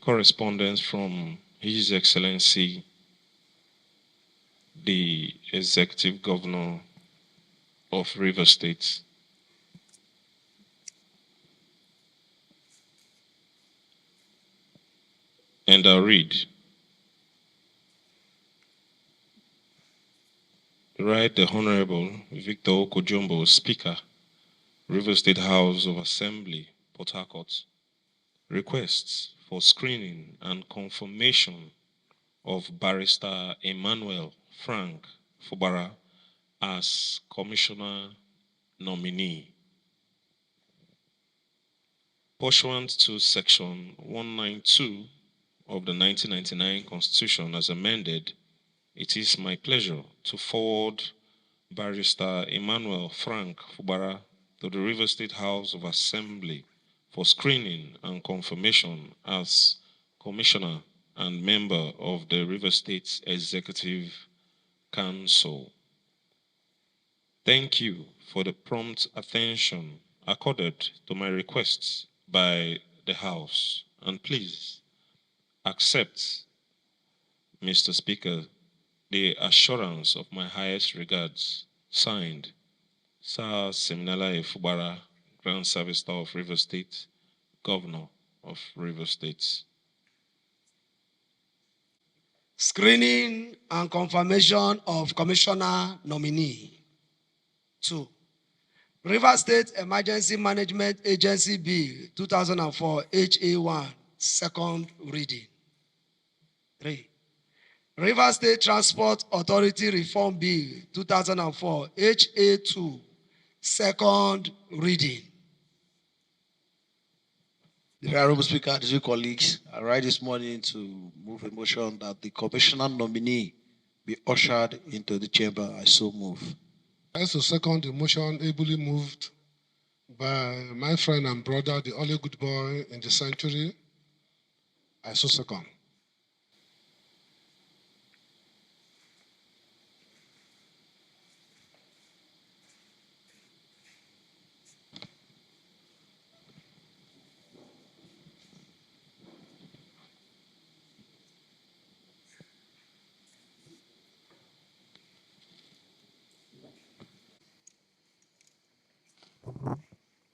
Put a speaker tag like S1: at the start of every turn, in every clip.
S1: correspondence from His Excellency, the Executive Governor of Rivers State. And I'll read. Right, the Honorable Victor Okojumbo, Speaker, Rivers State House of Assembly, Port Harcourt, requests for screening and confirmation of Barrister Emmanuel Frank-Fubara as Commissioner Nominee. Pursuant to Section 192 of the 1999 Constitution as amended, it is my pleasure to forward Barrister Emmanuel Frank-Fubara to the Rivers State House of Assembly for screening and confirmation as Commissioner and member of the Rivers State Executive Council. Thank you for the prompt attention accorded to my requests by the House, and please accept, Mr. Speaker, the assurance of my highest regards. Signed, Sir Siminala Fubara, Grand Service Star of Rivers State, Governor of Rivers State.
S2: Screening and confirmation of Commissioner Nominee. 2. Rivers State Emergency Management Agency Bill 2004 HA1, second reading. 3. Rivers State Transport Authority Reform Bill 2004 HA2, second reading.
S3: The Honorable Speaker, dear colleagues, I rise this morning to move a motion that the Commissioner Nominee be ushered into the chamber. I so move.
S4: I also second the motion ably moved by my friend and brother, the only good boy in the century. I so second.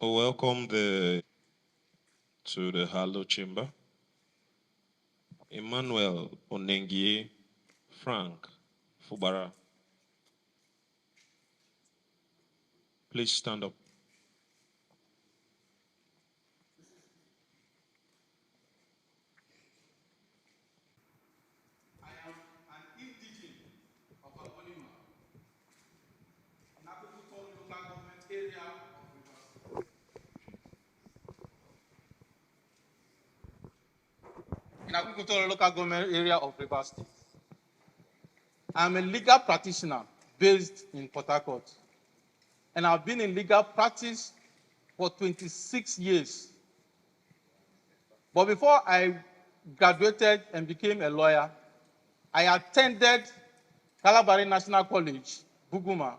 S1: Welcome to the Halo Chamber. Emmanuel Onengie Frank-Fubara. Please stand up.
S5: I am an indigene of Algonima, an agricultural local government area of Rivers. In agricultural local government area of Rivers State. I am a legal practitioner based in Port Harcourt, and I've been in legal practice for 26 years. But before I graduated and became a lawyer, I attended Calabari National College, Buguma,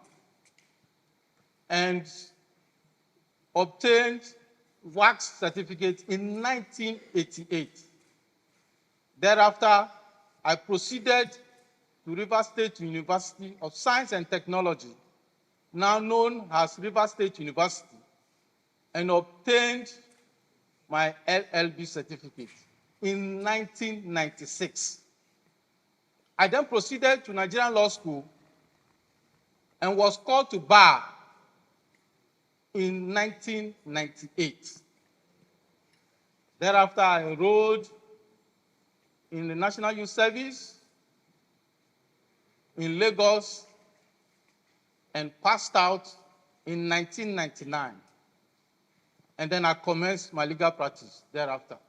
S5: and obtained wax certificate in 1988. Thereafter, I proceeded to Rivers State University of Science and Technology, now known as Rivers State University, and obtained my LLB certificate in 1996. I then proceeded to Nigerian Law School and was called to bar in 1998. Thereafter, I enrolled in the National Youth Service in Lagos and passed out in 1999. And then I commenced my legal practice thereafter.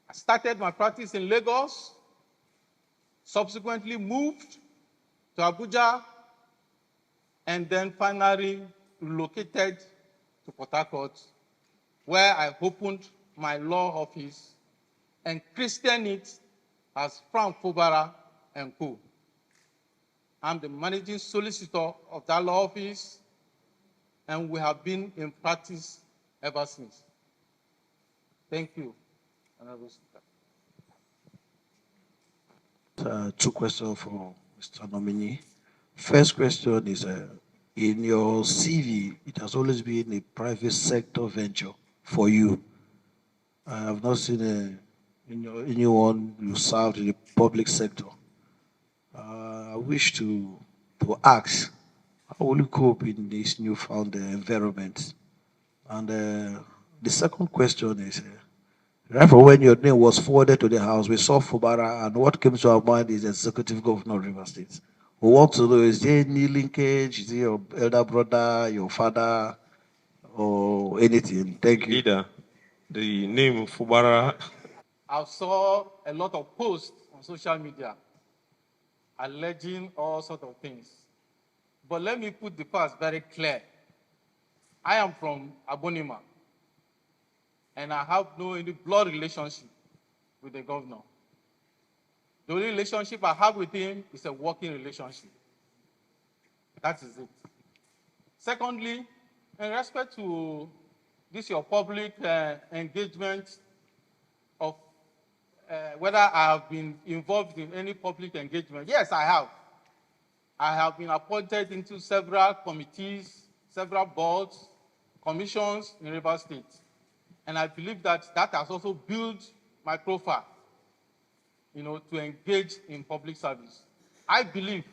S5: I started my practice in Lagos, subsequently moved to Abuja, and then finally relocated to Port Harcourt, where I opened my law office and christened it as Frank-Fubara and Co. I'm the managing solicitor of that law office, and we have been in practice ever since. Thank you. Honorable Speaker.
S3: Two questions for Mr. Nominee. First question is, in your CV, it has always been a private sector venture for you. I have not seen anyone you served in the public sector. I wish to ask, how will you cope in this newfound environment? And the second question is, right from when your name was forwarded to the House, we saw Fubara, and what came to our mind is Executive Governor of Rivers State. We want to know, is there any linkage? Is it your elder brother, your father, or anything? Thank you.
S1: Leader, the name Fubara.
S5: I saw a lot of posts on social media alleging all sorts of things. But let me put the past very clear. I am from Abonima, and I have no any blood relationship with the governor. The only relationship I have with him is a working relationship. That is it. Secondly, in respect to this your public engagement of whether I have been involved in any public engagement, yes, I have. I have been appointed into several committees, several boards, commissions in Rivers State. And I believe that that has also built my profile, to engage in public service. I believe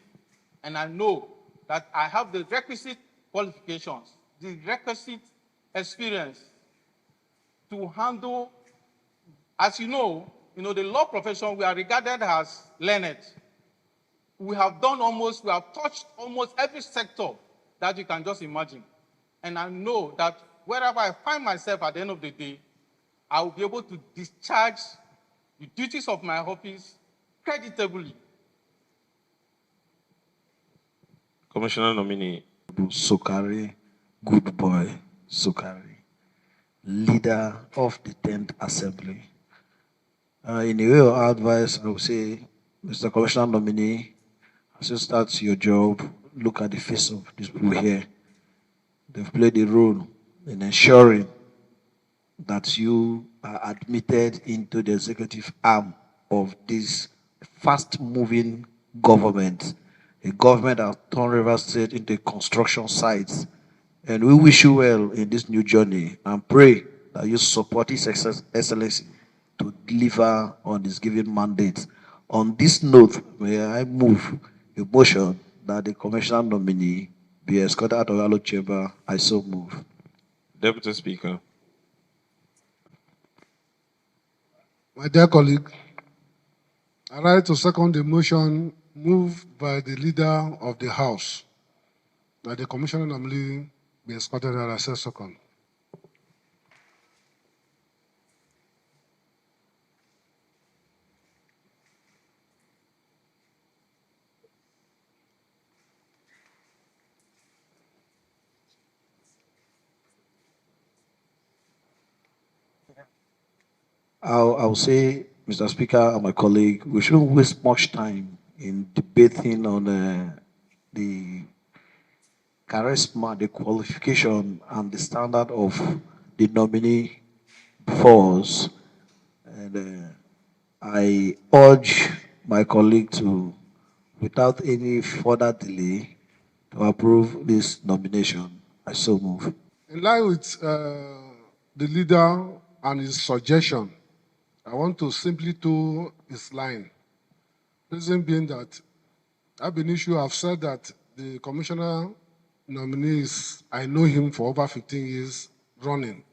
S5: and I know that I have the requisite qualifications, the requisite experience to handle, as you know, the law profession, we are regarded as learned. We have touched almost every sector that you can just imagine. And I know that wherever I find myself at the end of the day, I will be able to discharge the duties of my office creditably.
S1: Commissioner Nominee.
S3: Sokari, good boy, Sokari, leader of the 10th Assembly. In a way of advice, I would say, Mr. Commissioner Nominee, as you start your job, look at the face of these people here. They've played a role in ensuring that you are admitted into the executive arm of this fast-moving government, a government that turned Rivers State into a construction site. And we wish you well in this new journey and pray that you support His Excellency to deliver on his given mandate. On this note, may I move a motion that the Commissioner Nominee be escorted out of the Hallowed Chamber. I so move.
S1: Deputy Speaker.
S4: My dear colleague, I rise to second the motion moved by the leader of the House that the Commissioner Nominee be escorted out. I say second.
S3: I'll say, Mr. Speaker and my colleague, we shouldn't waste much time in debating on the charisma, the qualification, and the standard of the nominee before us. And I urge my colleague to, without any further delay, to approve this nomination. I so move.
S4: In line with the leader and his suggestion, I want to simply do his line. Reason being that I've been issue, I've said that the Commissioner Nominee is, I know him for over 15 years running.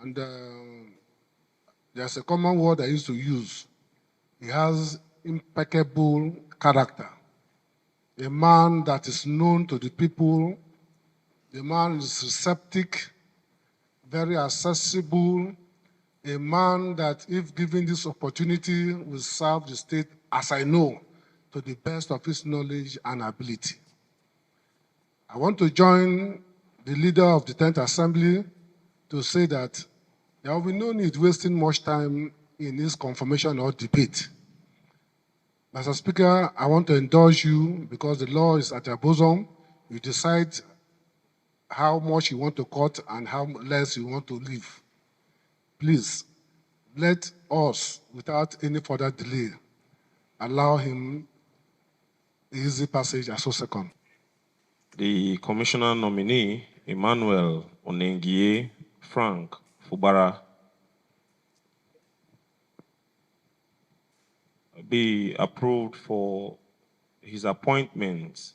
S4: And there's a common word I used to use. He has impeccable character. A man that is known to the people. The man is receptive, very accessible. A man that, if given this opportunity, will serve the state, as I know, to the best of his knowledge and ability. I want to join the leader of the 10th Assembly to say that there will be no need wasting much time in this confirmation or debate. Mr. Speaker, I want to indulge you because the law is at your bosom. You decide how much you want to cut and how less you want to leave. Please, let us, without any further delay, allow him the easy passage as a second.
S1: The commissioner nominee, Emmanuel Onengie Frank-Fubara, be approved for his appointment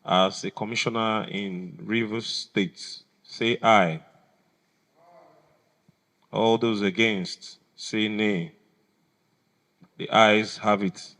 S1: as a commissioner in Rivers State. Say aye. All those against, say nay. The ayes have it.